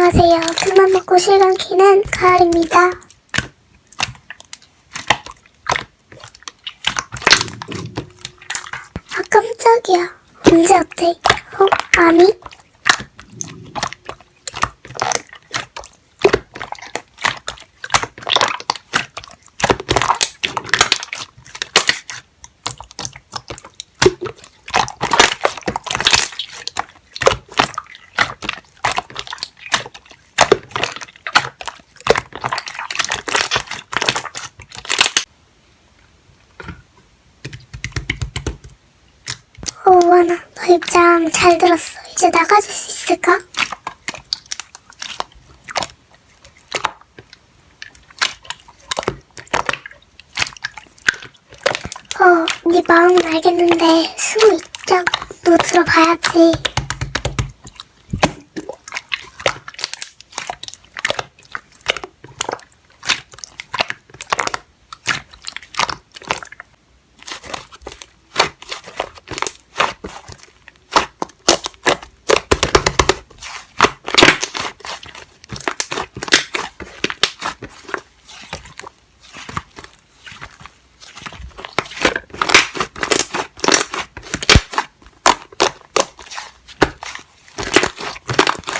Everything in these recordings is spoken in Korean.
안녕하세요. 큰맘 먹고 실감 키는 가을입니다. 아 깜짝이야. 언제 업데이트? 아니? 오하나, 너 입장 잘 들었어. 이제 나가줄 수 있을까? 네 마음은 알겠는데 수고 입장도 들어봐야지.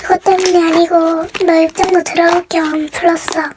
그것 때문이 아니고 너 입장도 들어볼 겸 불렀어.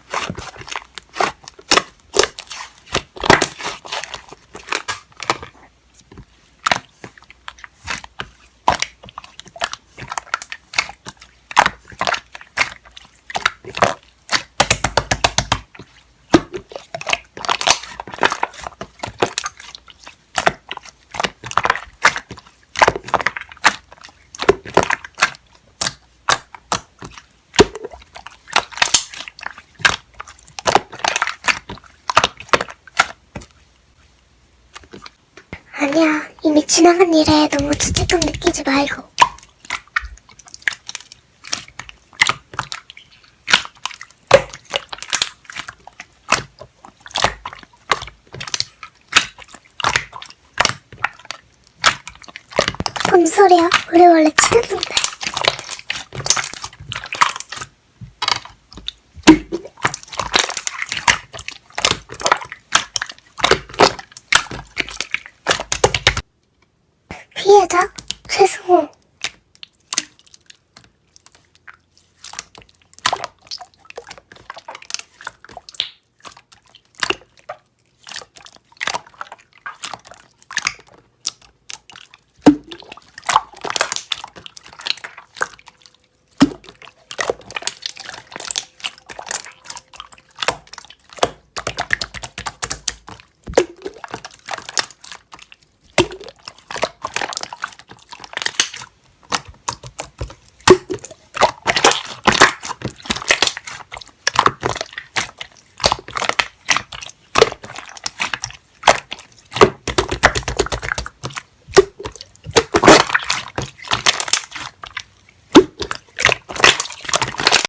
아니야, 이미 지나간 일에 너무 죄책감 느끼지 말고. 뭔 소리야? 우리 원래 친했는데.